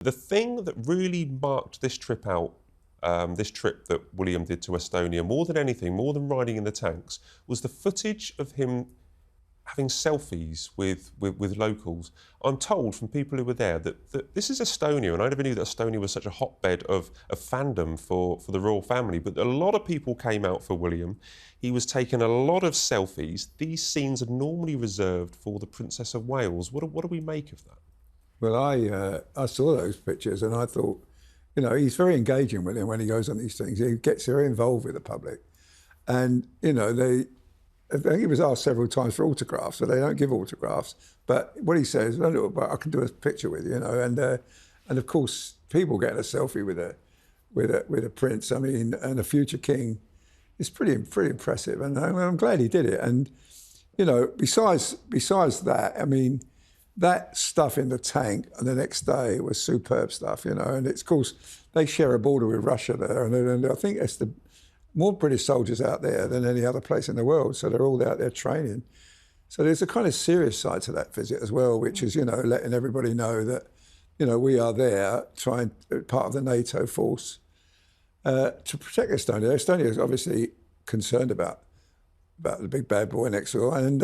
The thing that really marked this trip out, this trip that William did to Estonia, more than anything, more than riding in the tanks, was the footage of him having selfies with locals. I'm told from people who were there that this is Estonia, and I never knew that Estonia was such a hotbed of fandom for the royal family, but a lot of people came out for William. He was taking a lot of selfies. These scenes are normally reserved for the Princess of Wales. What do we make of that? Well, I saw those pictures and I thought, you know, he's very engaging with him when he goes on these things. He gets very involved with the public. And, you know, I think he was asked several times for autographs, so they don't give autographs. But what he says, I can do a picture with you, you know. And of course, people getting a selfie with a prince, I mean, and a future king, is pretty impressive. And I'm glad he did it. And, you know, besides that, I mean, that stuff in the tank and the next day was superb stuff, you know. And it's, of course, they share a border with Russia there, and I think it's the more British soldiers out there than any other place in the world, so they're all out there training. So there's a kind of serious side to that visit as well, which is, you know, letting everybody know that, you know, we are there trying, part of the NATO force, to protect Estonia. Estonia is obviously concerned about the big bad boy next door, and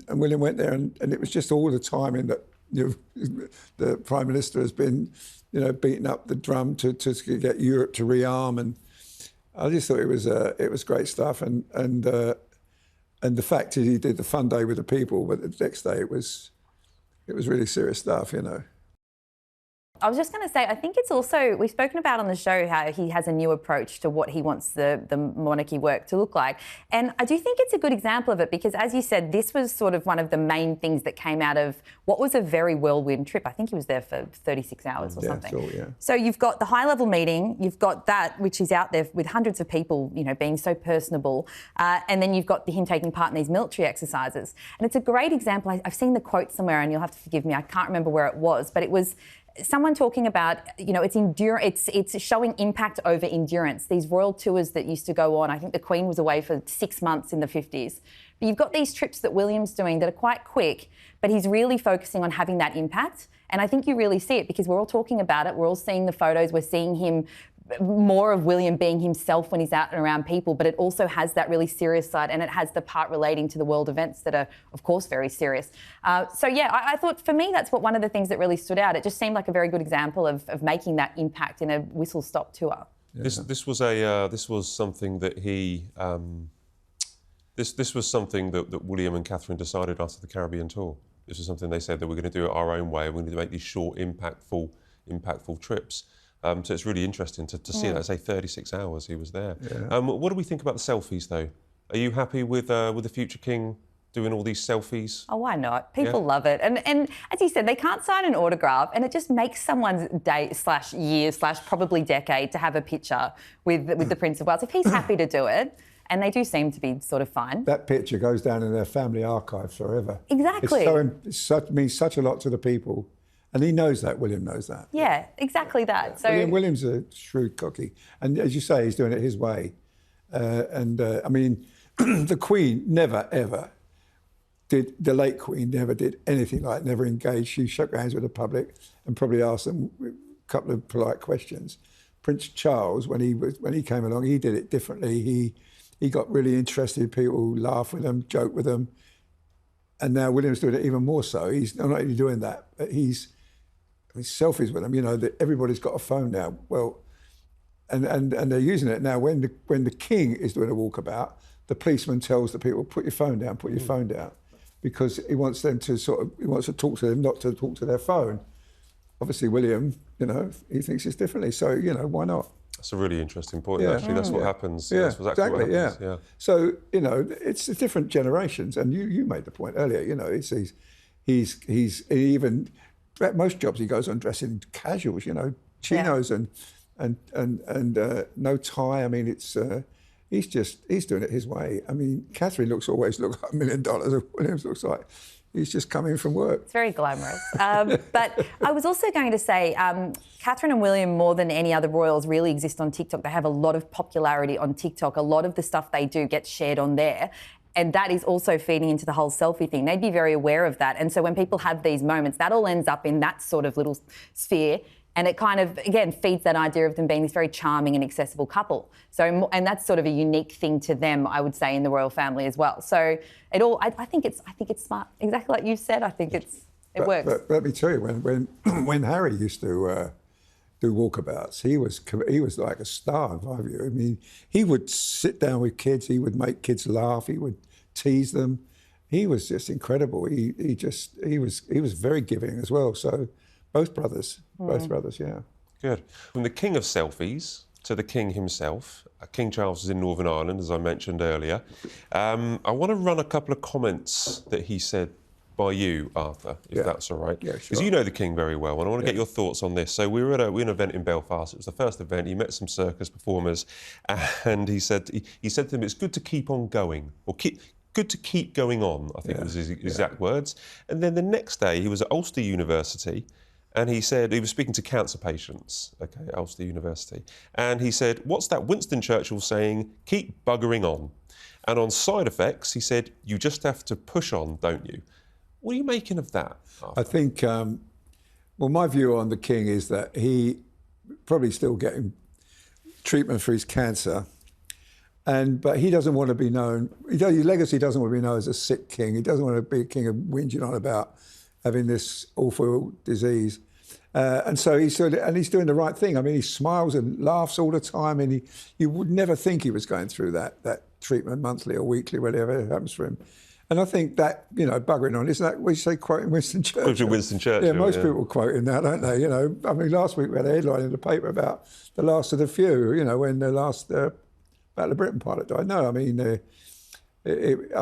William went there, and it was just all the timing that, you know, the Prime Minister has been, you know, beating up the drum to get Europe to rearm, and I just thought it was great stuff, and the fact that he did the fun day with the people, but the next day it was really serious stuff, you know. I was just going to say, I think it's also, we've spoken about on the show how he has a new approach to what he wants the monarchy work to look like. And I do think it's a good example of it because, as you said, this was sort of one of the main things that came out of what was a very whirlwind trip. I think he was there for 36 hours or something. Sure, yeah. So you've got the high-level meeting, you've got that, which is out there with hundreds of people, you know, being so personable. And then you've got him taking part in these military exercises. And it's a great example. I've seen the quote somewhere, and you'll have to forgive me, I can't remember where it was, but it was someone talking about, you know, it's showing impact over endurance. These royal tours that used to go on, I think the Queen was away for 6 months in the 50s. But you've got these trips that William's doing that are quite quick, but he's really focusing on having that impact. And I think you really see it because we're all talking about it. We're all seeing the photos. We're seeing him, more of William being himself when he's out and around people, but it also has that really serious side, and it has the part relating to the world events that are, of course, very serious. So, yeah, I thought for me that's one of the things that really stood out. It just seemed like a very good example of making that impact in a whistle-stop tour. Yeah. This was something that he... This was something that William and Catherine decided after the Caribbean tour. This was something they said that we're going to do it our own way. We're going to make these short, impactful trips. So it's really interesting to see that. Say 36 hours he was there. Yeah. What do we think about the selfies, though? Are you happy with the future king doing all these selfies? Oh, why not? People love it. And as you said, they can't sign an autograph, and it just makes someone's day/year/probably decade to have a picture with the Prince of Wales. If he's happy to do it, and they do seem to be sort of fine. That picture goes down in their family archive forever. Exactly. It means such a lot to the people. And he knows that, William knows that. Yeah, exactly that. Yeah. So William's a shrewd cookie. And as you say, he's doing it his way. I mean, the Queen never, ever the late Queen never did anything like that, never engaged. She shook hands with the public and probably asked them a couple of polite questions. Prince Charles, when he came along, he did it differently. He got really interested. People laugh with him, joke with him. And now William's doing it even more so. He's not only doing that, but he's selfies with them. You know, that everybody's got a phone now. Well, and they're using it now. When the king is doing a walkabout, the policeman tells the people, put your phone down, put your phone down, because he wants them to he wants to talk to them, not to talk to their phone. Obviously, William, you know, he thinks it's differently. So, you know, why not? That's a really interesting point, actually. That's what happens. Yeah, that's exactly what happens. Yeah. So, you know, it's the different generations. And you made the point earlier, you know, he's even, at most jobs he goes on dressing casuals, you know, chinos and no tie. I mean, it's, he's doing it his way. I mean, Catherine always looks like $1 million. Williams looks like he's just coming from work. It's very glamorous. But I was also going to say, Catherine and William, more than any other royals, really exist on TikTok. They have a lot of popularity on TikTok. A lot of the stuff they do gets shared on there. And that is also feeding into the whole selfie thing. They'd be very aware of that. And so when people have these moments, that all ends up in that sort of little sphere. And it kind of, again, feeds that idea of them being this very charming and accessible couple. So, and that's sort of a unique thing to them, I would say, in the royal family as well. So it all, I think it's smart. Exactly like you said, I think it works. But let me tell you, when Harry used to do walkabouts, he was like a star in my view. I mean, he would sit down with kids, he would make kids laugh, he would tease them. He was just incredible. He was very giving as well. So both brothers, yeah. Good. From the king of selfies to the king himself, King Charles was in Northern Ireland, as I mentioned earlier. I want to run a couple of comments that he said by you, Arthur, if that's all right. Yeah, sure. Because you know the king very well, and I want to get your thoughts on this. So we were at an event in Belfast. It was the first event. He met some circus performers, and he said to them, "It's good to keep on going," or good to keep going on, I think was his exact words. And then the next day, he was at Ulster University, and he said, he was speaking to cancer patients, at Ulster University, and he said, "What's that Winston Churchill saying? Keep buggering on." And on side effects, he said, "You just have to push on, don't you?" What are you making of that, Arthur? I think, well, my view on the king is that he probably still getting treatment for his cancer, but he doesn't want to be known. His legacy doesn't want to be known as a sick king. He doesn't want to be a king of whinging on about having this awful disease, and so he's doing the right thing. I mean, he smiles and laughs all the time, and you would never think he was going through that treatment monthly or weekly, whatever happens for him. And I think that, buggering on, isn't that what you say, quoting Winston Churchill? Winston Churchill. Yeah, most people quote him now, don't they? I mean, last week we had a headline in the paper about the last of the few, when the last Battle of Britain pilot died. No, I mean, I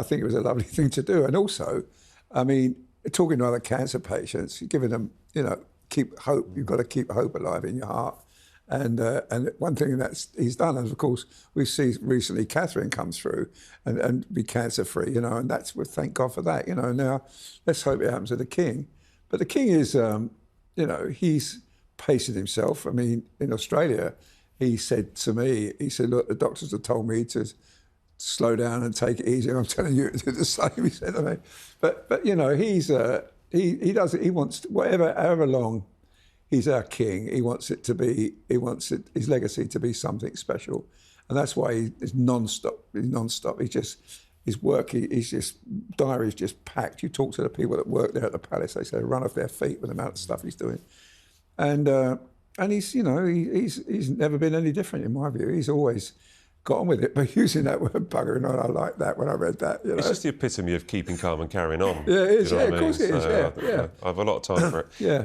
think it was a lovely thing to do. And also, I mean, talking to other cancer patients, giving them, keep hope. You've got to keep hope alive in your heart. And one thing that he's done, and of course, we see recently Catherine comes through and be cancer-free, and thank God for that, Now, let's hope it happens to the king. But the king is, he's pacing himself. I mean, in Australia, he said to me, "Look, the doctors have told me to slow down and take it easy. I'm telling you to do the same," he said to me. But he wants, however long he's our king, he wants his legacy to be something special. And that's why he's non-stop. His work, his diary's just packed. You talk to the people that work there at the palace, they say they run off their feet with the amount of stuff he's doing. And he's never been any different in my view. He's always got on with it, but using that word buggering on, I like that when I read that. It's just the epitome of keeping calm and carrying on. Yeah, it is. You know Of course it is. Yeah. I have a lot of time for it. Yeah.